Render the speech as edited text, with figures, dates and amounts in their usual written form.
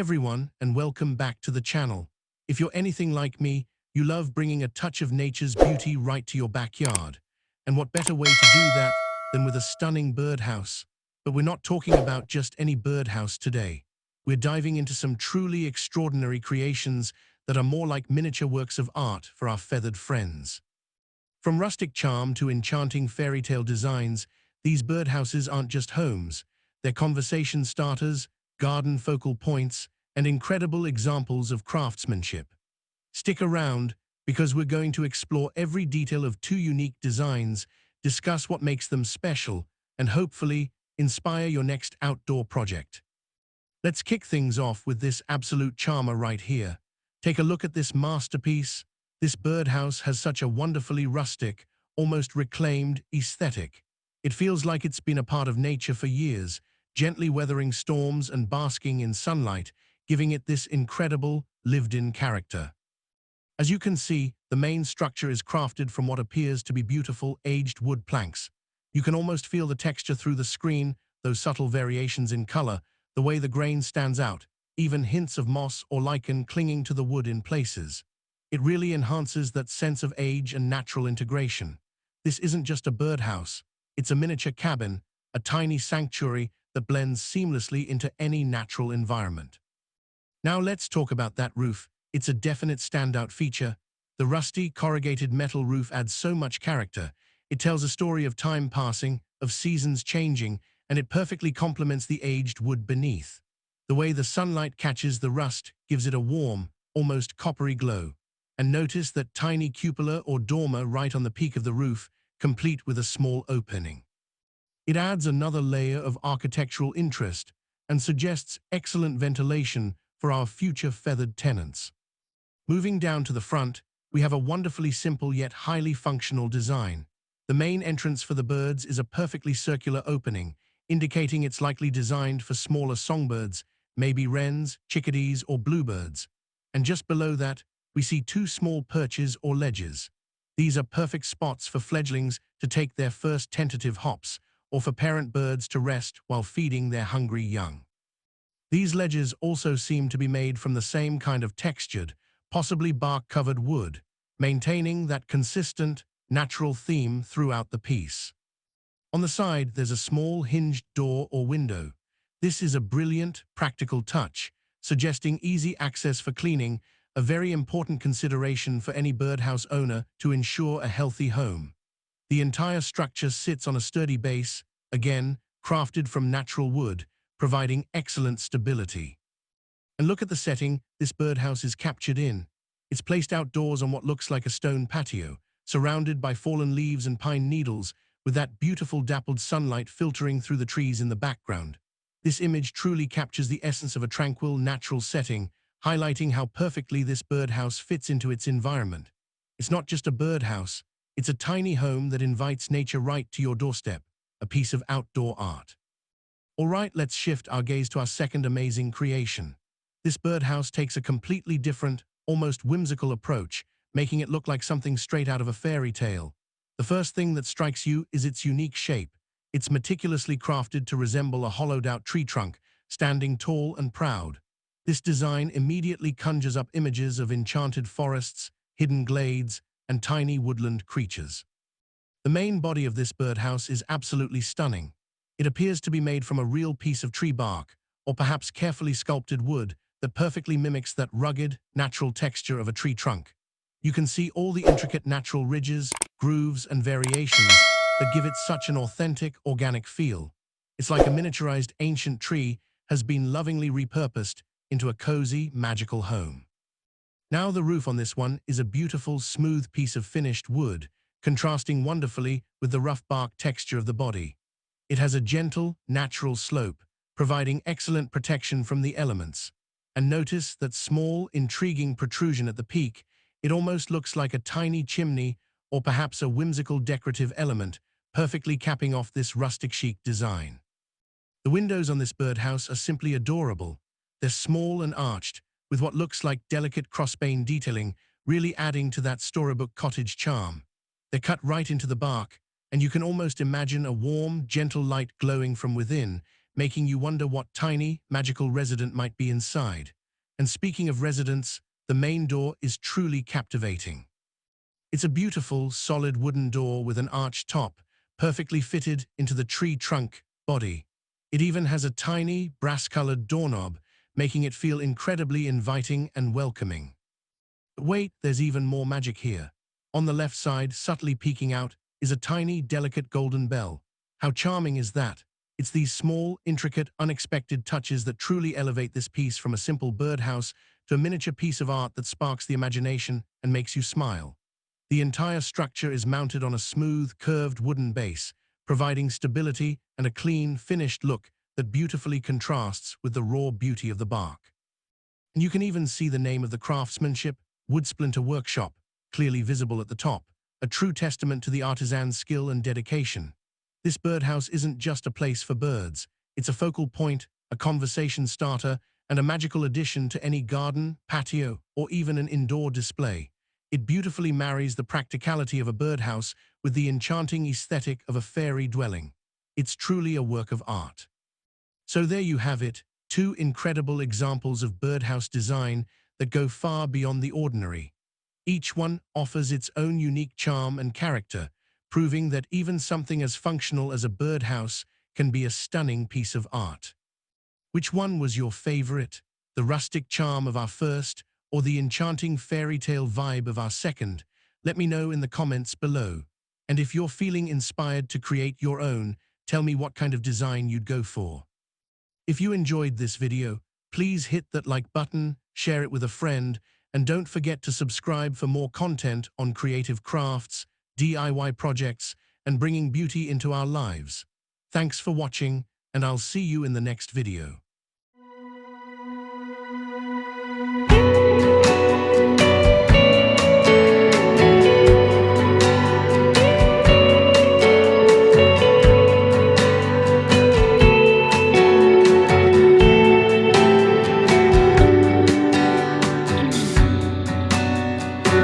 everyone, and welcome back to the channel. If you're anything like me, you love bringing a touch of nature's beauty right to your backyard. And what better way to do that than with a stunning birdhouse? But we're not talking about just any birdhouse today. We're diving into some truly extraordinary creations that are more like miniature works of art for our feathered friends. From rustic charm to enchanting fairy tale designs, these birdhouses aren't just homes. They're conversation starters, garden focal points, and incredible examples of craftsmanship. Stick around, because we're going to explore every detail of two unique designs, discuss what makes them special, and hopefully inspire your next outdoor project. Let's kick things off with this absolute charmer right here. Take a look at this masterpiece. This birdhouse has such a wonderfully rustic, almost reclaimed aesthetic. It feels like it's been a part of nature for years, gently weathering storms and basking in sunlight, giving it this incredible, lived-in character. As you can see, the main structure is crafted from what appears to be beautiful, aged wood planks. You can almost feel the texture through the screen, those subtle variations in color, the way the grain stands out, even hints of moss or lichen clinging to the wood in places. It really enhances that sense of age and natural integration. This isn't just a birdhouse, it's a miniature cabin, a tiny sanctuary that blends seamlessly into any natural environment. Now let's talk about that roof. It's a definite standout feature. The rusty, corrugated metal roof adds so much character. It tells a story of time passing, of seasons changing, and it perfectly complements the aged wood beneath. The way the sunlight catches the rust gives it a warm, almost coppery glow. And notice that tiny cupola or dormer right on the peak of the roof, complete with a small opening. It adds another layer of architectural interest and suggests excellent ventilation for our future feathered tenants. Moving down to the front, we have a wonderfully simple yet highly functional design. The main entrance for the birds is a perfectly circular opening, indicating it's likely designed for smaller songbirds, maybe wrens, chickadees, or bluebirds. And just below that, we see two small perches or ledges. These are perfect spots for fledglings to take their first tentative hops, or for parent birds to rest while feeding their hungry young. These ledges also seem to be made from the same kind of textured, possibly bark-covered wood, maintaining that consistent, natural theme throughout the piece. On the side, there's a small hinged door or window. This is a brilliant, practical touch, suggesting easy access for cleaning, a very important consideration for any birdhouse owner to ensure a healthy home. The entire structure sits on a sturdy base, again, crafted from natural wood, providing excellent stability. And look at the setting this birdhouse is captured in. It's placed outdoors on what looks like a stone patio, surrounded by fallen leaves and pine needles, with that beautiful dappled sunlight filtering through the trees in the background. This image truly captures the essence of a tranquil, natural setting, highlighting how perfectly this birdhouse fits into its environment. It's not just a birdhouse, it's a tiny home that invites nature right to your doorstep, a piece of outdoor art. All right, let's shift our gaze to our second amazing creation. This birdhouse takes a completely different, almost whimsical approach, making it look like something straight out of a fairy tale. The first thing that strikes you is its unique shape. It's meticulously crafted to resemble a hollowed-out tree trunk, standing tall and proud. This design immediately conjures up images of enchanted forests, hidden glades, and tiny woodland creatures. The main body of this birdhouse is absolutely stunning. It appears to be made from a real piece of tree bark, or perhaps carefully sculpted wood that perfectly mimics that rugged, natural texture of a tree trunk. You can see all the intricate natural ridges, grooves, and variations that give it such an authentic, organic feel. It's like a miniaturized ancient tree has been lovingly repurposed into a cozy, magical home. Now the roof on this one is a beautiful, smooth piece of finished wood, contrasting wonderfully with the rough bark texture of the body. It has a gentle, natural slope, providing excellent protection from the elements. And notice that small, intriguing protrusion at the peak. It almost looks like a tiny chimney or perhaps a whimsical decorative element, perfectly capping off this rustic chic design. The windows on this birdhouse are simply adorable. They're small and arched, with what looks like delicate crossbeam detailing, really adding to that storybook cottage charm. They're cut right into the bark, and you can almost imagine a warm, gentle light glowing from within, making you wonder what tiny, magical resident might be inside. And speaking of residents, the main door is truly captivating. It's a beautiful, solid wooden door with an arched top, perfectly fitted into the tree trunk body. It even has a tiny, brass-colored doorknob, making it feel incredibly inviting and welcoming. But wait, there's even more magic here. On the left side, subtly peeking out, is a tiny, delicate golden bell. How charming is that? It's these small, intricate, unexpected touches that truly elevate this piece from a simple birdhouse to a miniature piece of art that sparks the imagination and makes you smile. The entire structure is mounted on a smooth, curved wooden base, providing stability and a clean, finished look that beautifully contrasts with the raw beauty of the bark. And you can even see the name of the craftsmanship, Woodsplinter Workshop, clearly visible at the top, a true testament to the artisan's skill and dedication. This birdhouse isn't just a place for birds. It's a focal point, a conversation starter, and a magical addition to any garden, patio, or even an indoor display. It beautifully marries the practicality of a birdhouse with the enchanting aesthetic of a fairy dwelling. It's truly a work of art. So there you have it, two incredible examples of birdhouse design that go far beyond the ordinary. Each one offers its own unique charm and character, proving that even something as functional as a birdhouse can be a stunning piece of art. Which one was your favorite? The rustic charm of our first, or the enchanting fairy tale vibe of our second? Let me know in the comments below. And if you're feeling inspired to create your own, tell me what kind of design you'd go for. If you enjoyed this video, please hit that like button, share it with a friend, and don't forget to subscribe for more content on creative crafts, DIY projects, and bringing beauty into our lives. Thanks for watching, and I'll see you in the next video.